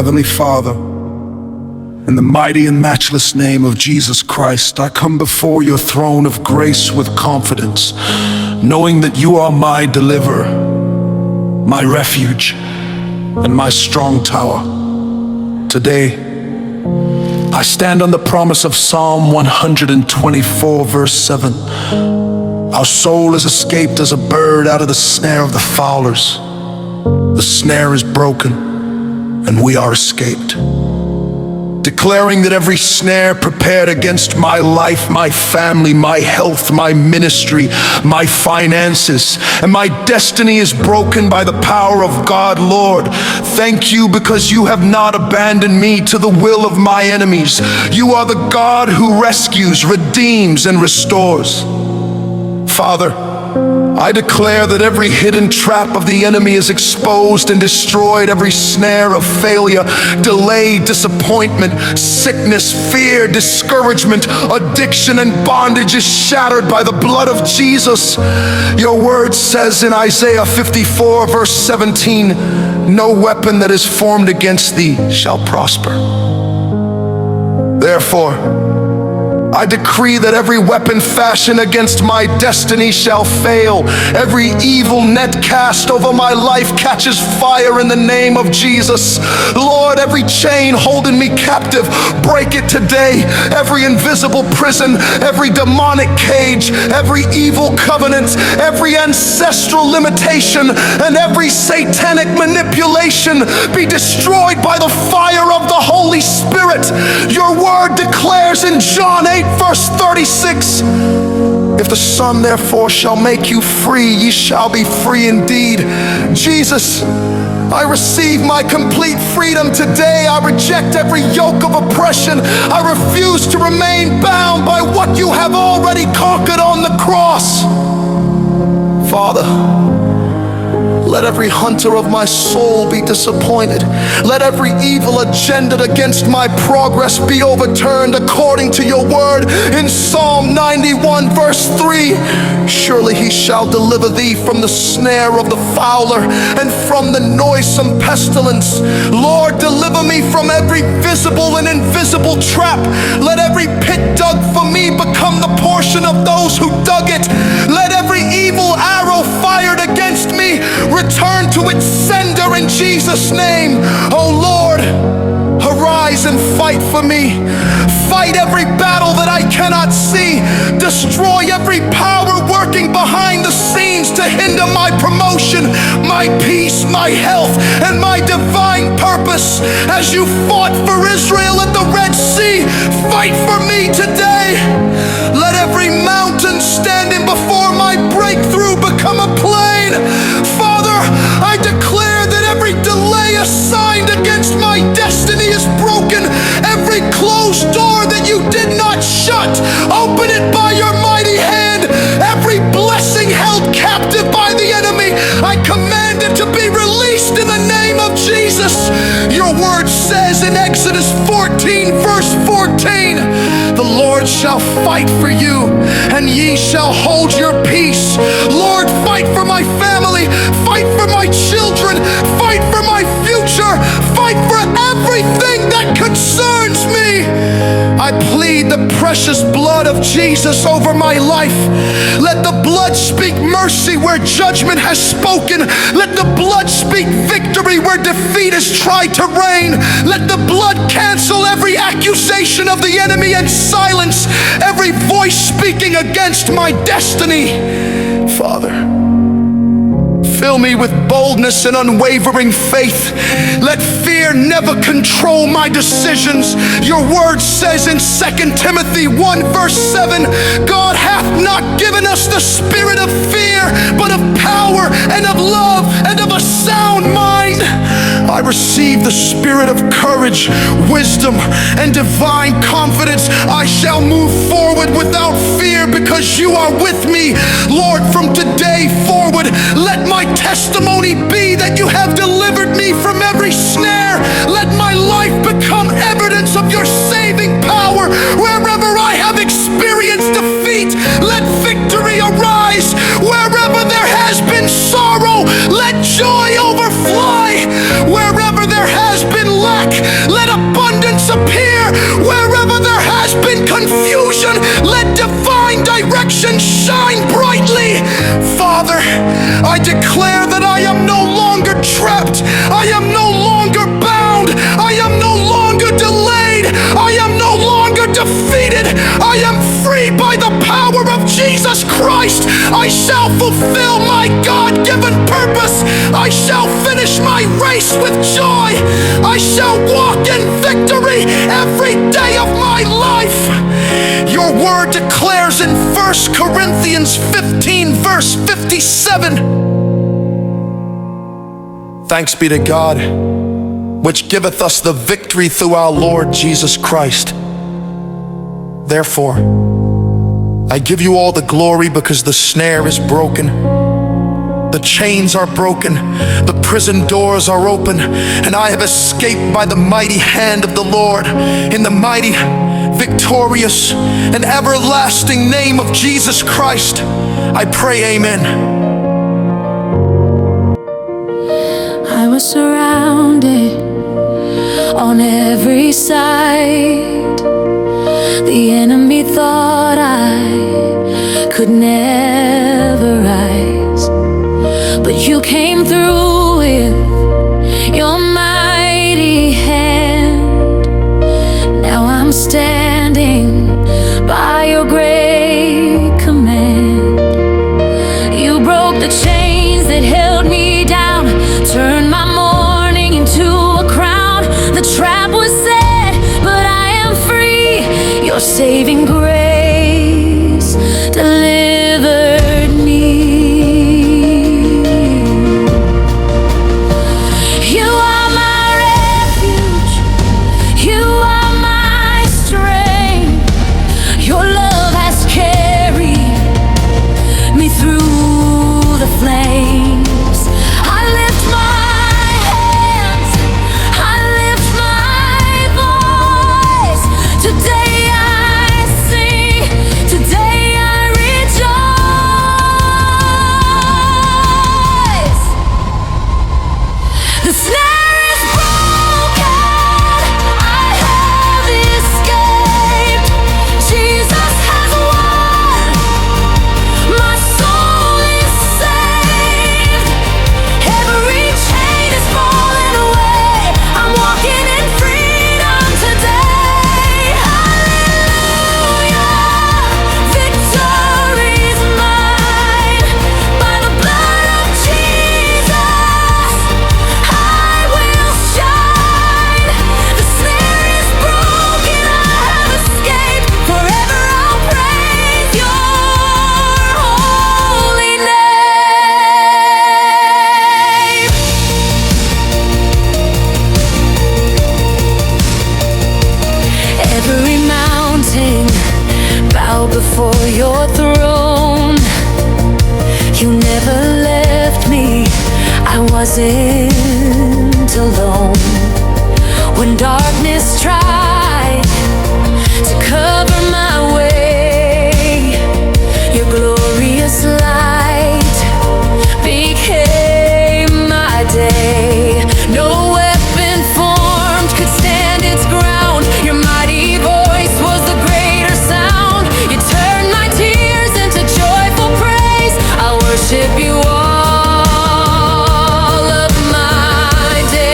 Heavenly Father, in the mighty and matchless name of Jesus Christ, I come before your throne of grace with confidence, knowing that you are my deliverer, my refuge, and my strong tower. Today, I stand on the promise of Psalm 124, verse 7. Our soul is escaped as a bird out of the snare of the fowlers. The snare is broken, and we are escaped. Declaring that every snare prepared against my life, my family, my health, my ministry, my finances, and my destiny is broken by the power of God. Lord, thank you because you have not abandoned me to the will of my enemies. You are the God who rescues, redeems, and restores. Father, I declare that every hidden trap of the enemy is exposed and destroyed. Every snare of failure, delay, disappointment, sickness, fear, discouragement, addiction, and bondage is shattered by the blood of Jesus. Your word says in Isaiah 54, verse 17, no weapon that is formed against thee shall prosper. Therefore, I decree that every weapon fashioned against my destiny shall fail. Every evil net cast over my life catches fire in the name of Jesus. Lord, every chain holding me captive, break it today. Every invisible prison, every demonic cage, every evil covenant, every ancestral limitation, and every satanic manipulation be destroyed by the fire of the Holy Spirit. Your word declares in John 8, verse 36, if the Son therefore shall make you free, ye shall be free indeed. Jesus, I receive my complete freedom today. I reject every yoke of oppression. I refuse to remain bound by what you have already conquered on the cross. Father, let every hunter of my soul be disappointed. Let every evil agenda against my progress be overturned according to your word in Psalm 91, verse 3. Surely he shall deliver thee from the snare of the fowler and from the noisome pestilence. Lord, deliver me from every visible and invisible trap. Let every pit dug for me become the portion of those who dug it. Let every evil arrow fired against me return to its sender in Jesus' name. Oh Lord, arise and fight for me. Fight every battle that I cannot see. Destroy every power working behind the scenes to hinder my promotion, my peace, my health, and my divine purpose. As you fought for Israel at the Red Sea, fight for me today. Let every mountain standing before my breakthrough become a plain. Father, I declare that every delay assigned against my destiny is broken. Every closed door that you did not shut, open it by your mighty hand. Every blessing held captive by the enemy, I command it to be released in the name of Jesus. Your word says in Exodus 14, verse 14, the Lord shall fight for you, and ye shall hold your peace. Lord, fight for my family, fight for my children, fight for my future, fight for everything that concerns me. I plead the precious blood of Jesus over my life. Let the blood speak mercy where judgment has spoken. Let the blood speak victory where defeat has tried to reign. Let the blood cancel every accusation of the enemy and silence every voice speaking against my destiny. Father, fill me with boldness and unwavering faith. Let fear never control my decisions. Your word says in 2 Timothy 1, verse 7, God hath not given us the spirit of fear, but of power and of love and of a sound mind. I receive the spirit of courage, wisdom, and divine confidence. I shall move forward without fear because you are with me. Lord, from today forward, let my testimony be that you have delivered me from every snare. Let my life become evidence of your saving power. Wherever I have experienced defeat, let victory arise. Wherever there has been sorrow, let joy overfly. Wherever there has been lack, I declare that I am no longer trapped. I am no longer bound. I am no longer delayed. I am no longer defeated. I am free by the power of Jesus Christ. I shall fulfill my God-given purpose. I shall finish my race with joy. I shall walk in victory every day of my life. Your word declares in 1 Corinthians 15, verse 57, thanks be to God, which giveth us the victory through our Lord Jesus Christ. Therefore, I give you all the glory, because the snare is broken, the chains are broken, the prison doors are open, and I have escaped by the mighty hand of the Lord. In the mighty, victorious, and everlasting name of Jesus Christ, I pray, amen. I was surrounded on every side. The enemy thought I could never rise, but you came through with your mighty hand. Now I'm standing by your great command. You broke the chains that held me down, turned my mourning into a crown. The trap was set, but I am free. Your saving grace delivered me. You are my refuge, you are my strength. Your love has carried me through the flames. I lift my hands, I lift my voice. Today I sing, today I rejoice. The snare is broken, I have escaped. Jesus has won, my soul is saved. Every chain is falling away, I'm walking in freedom today. Hallelujah, victory's mine. By the blood of Jesus, I will shine. The snare is broken, I have escaped. Forever I'll praise your holy name. Every mountain bow before your throne. You never left me, I wasn't alone. When darkness tried to cover my way, your glorious light became my day. No weapon formed could stand its ground. Your mighty voice was the greater sound. You turned my tears into joyful praise. I worship you all of my days.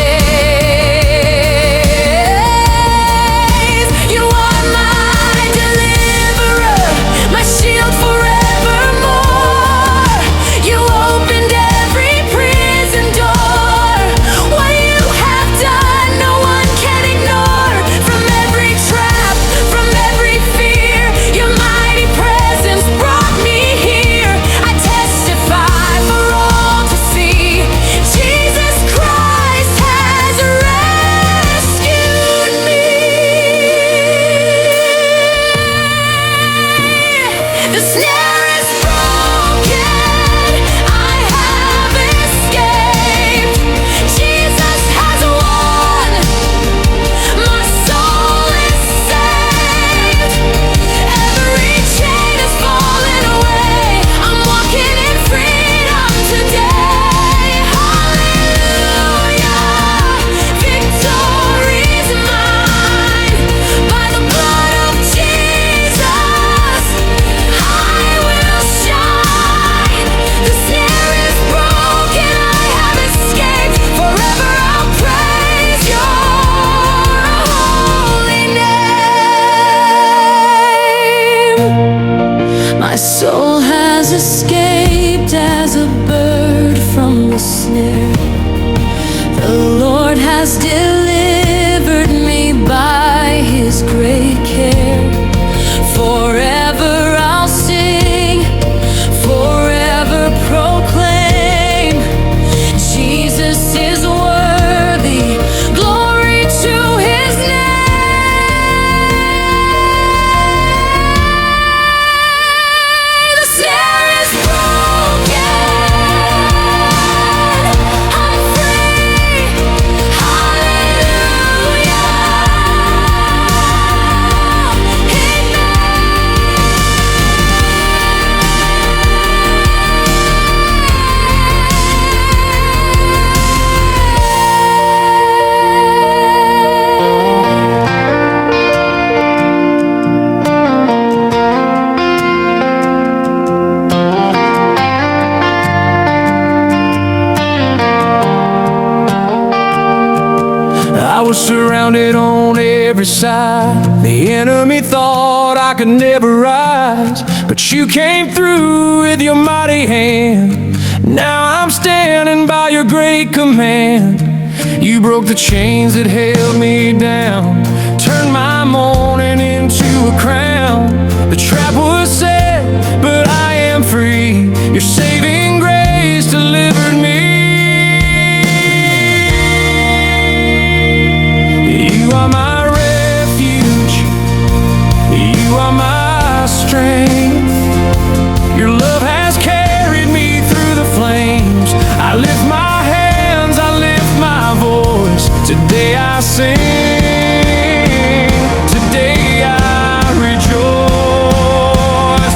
snare. The Lord has delivered me by His great care. Forever I'll sing, forever proclaim, Jesus is worthy, glory to His name. The snare is broken, I'm free, hallelujah. I was surrounded on every side. The enemy thought I could never rise, but you came through with your mighty hand. Now I'm standing by your great command. You broke the chains that held me down, turned my mourning into a crown. The trap was set, but I am free. Your saving grace delivered me. You are my refuge, you are my strength. Your love has carried me through the flames. I lift my hands, I lift my voice. Today I sing, today I rejoice.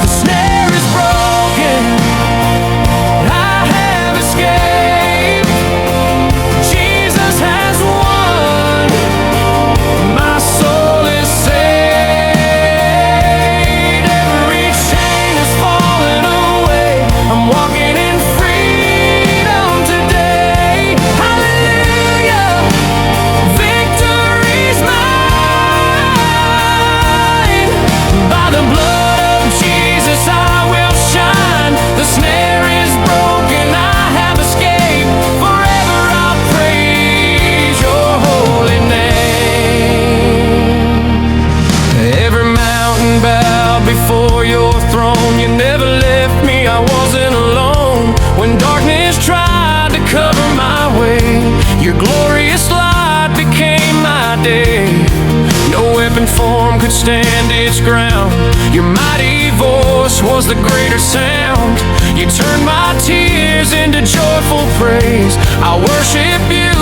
The snare is broken, I have escaped. Jesus has won, my soul is saved. Every chain is falling away. I'm walking in freedom today. Hallelujah, victory's mine. By the blood of Jesus I will shine. The snare is broken, I have escaped. Forever I'll praise your holy name. Every mountain bowed before your throne. You never left me, I wasn't alone. When darkness tried to cover my way, your glorious light became my day. No weapon formed could stand its ground. Your mighty voice was the greater sound. You turned my tears into joyful praise. I worship you